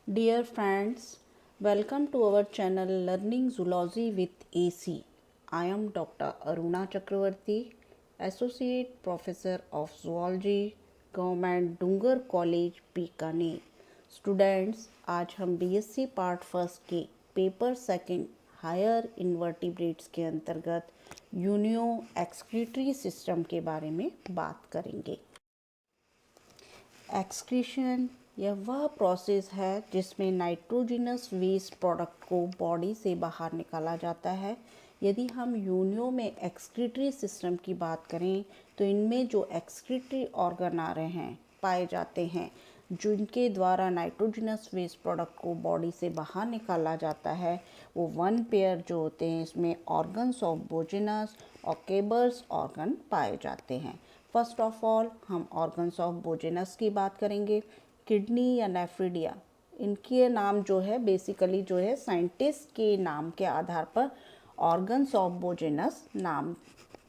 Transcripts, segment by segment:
Dear friends, welcome to our channel Learning Zoology with AC. I am Dr. Aruna Chakravarti, Associate Professor of Zoology, Government Dungar College, Bikaner. Students, आज हम BSc part first के paper second higher invertebrates के अंतर्गत Unio excretory system के बारे में बात करेंगे. एक्सक्रीशन यह वह प्रोसेस है जिसमें नाइट्रोजिनस वेस्ट प्रोडक्ट को बॉडी से बाहर निकाला जाता है. यदि हम यूनियो में एक्सक्रीटरी सिस्टम की बात करें तो इनमें जो एक्सक्रीटरी ऑर्गन आ रहे हैं पाए जाते हैं जिनके द्वारा नाइट्रोजिनस वेस्ट प्रोडक्ट को बॉडी से बाहर निकाला जाता है, वो वन पेयर जो होते हैं इसमें ऑर्गन्स ऑफ बोजिनस और केबर्स ऑर्गन पाए जाते हैं. फर्स्ट ऑफ ऑल हम ऑर्गन्स ऑफ बोजिनस की बात करेंगे. किडनी या नेफ्रिडिया, इनके नाम जो है बेसिकली जो है साइंटिस्ट के नाम के आधार पर ऑर्गन्स ऑफ बोजिनस नाम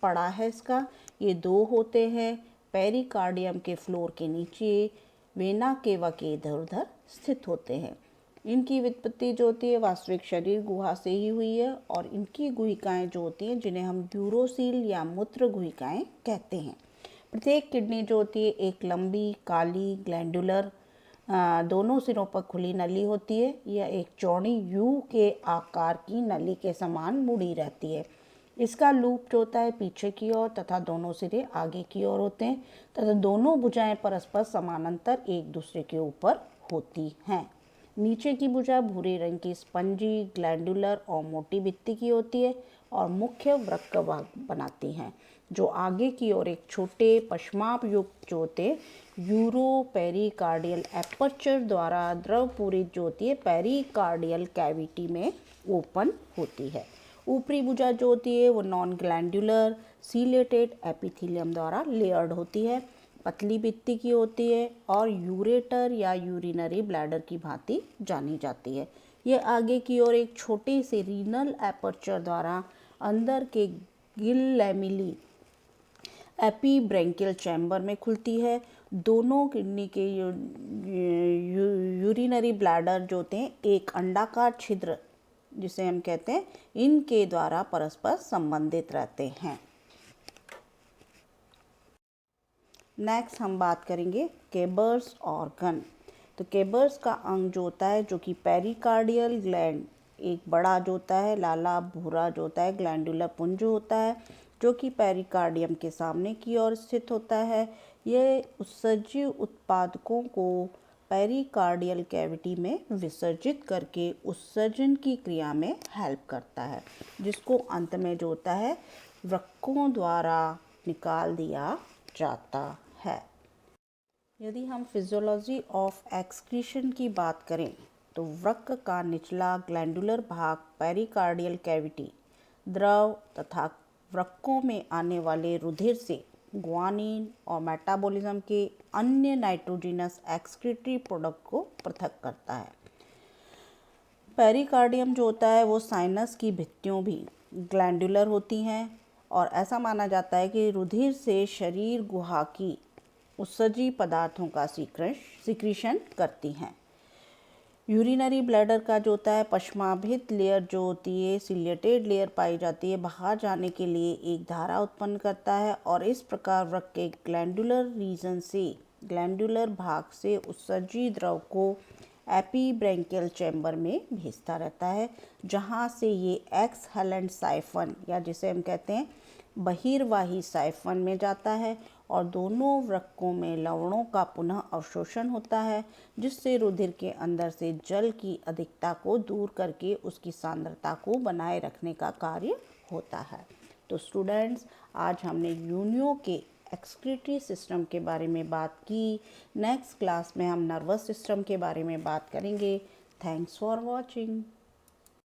पड़ा है इसका. ये दो होते हैं, पेरिकार्डियम के फ्लोर के नीचे, वेना केवा के इधर उधर स्थित होते हैं. इनकी व्युत्पत्ति जो होती है वास्तविक शरीर गुहा से ही हुई है और इनकी गुहिकाएं जो होती हैं जिन्हें हम यूरोसील या मूत्र गुहिकाएं कहते हैं. प्रत्येक किडनी जो होती है एक लंबी काली ग्लैंडुलर दोनों सिरों पर खुली नली होती है. यह एक चौड़ी यू के आकार की नली के समान मुड़ी रहती है. इसका लूप जो होता है पीछे की ओर तथा दोनों सिरे आगे की ओर होते हैं तथा दोनों भुजाएं परस्पर समानांतर एक दूसरे के ऊपर होती हैं. नीचे की भुजा भूरे रंग की स्पंजी ग्लैंडुलर और मोटी भित्ति की होती है और मुख्य वृक्क भाग बनाती हैं, जो आगे की ओर एक छोटे पश्चाप युक्त जो होते यूरो पेरिकार्डियल एपर्चर द्वारा द्रव पूरित जो होती है पेरिकार्डियल कैविटी में ओपन होती है. ऊपरी भुजा जो होती है वो नॉन ग्लैंडुलर सीलेटेड एपिथेलियम द्वारा लेयर्ड होती है, पतली भित्ति की होती है और यूरेटर या यूरिनरी ब्लैडर की भांति जानी जाती है. यह आगे की ओर एक छोटे से रीनल एपर्चर द्वारा अंदर के गिल लैमिली एपीब्रेंकियल चैम्बर में खुलती है. दोनों किडनी के यूरिनरी ब्लैडर जो होते हैं एक अंडाकार छिद्र जिसे हम कहते हैं इनके द्वारा परस्पर संबंधित रहते हैं. नेक्स्ट हम बात करेंगे केबर्स ऑर्गन. तो केबर्स का अंग जो होता है जो कि पेरिकार्डियल ग्लैंड एक बड़ा जो होता है लाला भूरा जो होता है ग्लैंडुलर पुंज होता है जो कि पेरिकार्डियम के सामने की ओर स्थित होता है. यह उत्सर्जी उत्पादकों को पेरिकार्डियल कैविटी में विसर्जित करके उत्सर्जन की क्रिया में हेल्प करता है, जिसको अंत में जो होता है वृक्कों द्वारा निकाल दिया जाता है. यदि हम फिजियोलॉजी ऑफ एक्सक्रीशन की बात करें तो वृक्क का निचला ग्लैंडुलर भाग पेरिकार्डियल कैविटी द्रव तथा वृक्कों में आने वाले रुधिर से ग्वानिन और मेटाबॉलिज्म के अन्य नाइट्रोजिनस एक्सक्रीटरी प्रोडक्ट को पृथक करता है. पेरिकार्डियम जो होता है वो साइनस की भित्तियों भी ग्लैंडुलर होती हैं और ऐसा माना जाता है कि रुधिर से शरीर गुहा की उत्सर्जी पदार्थों का सिक्रीशन करती हैं. यूरिनरी ब्लैडर का जो होता है पश्चाभित लेयर जो होती है सिलेटेड लेयर पाई जाती है बाहर जाने के लिए एक धारा उत्पन्न करता है और इस प्रकार वृक्क के ग्लैंडुलर भाग से उत्सर्जी द्रव को एपीब्रेंकियल चैम्बर में भेजता रहता है, जहां से ये एक्सहेलेंट साइफन या जिसे हम कहते हैं बहिर्वाही साइफन में जाता है और दोनों वृक्कों में लवणों का पुनः अवशोषण होता है, जिससे रुधिर के अंदर से जल की अधिकता को दूर करके उसकी सांद्रता को बनाए रखने का कार्य होता है. तो स्टूडेंट्स, आज हमने यूनियो के एक्सक्रीटरी सिस्टम के बारे में बात की. नेक्स्ट क्लास में हम नर्वस सिस्टम के बारे में बात करेंगे. Thanks for watching.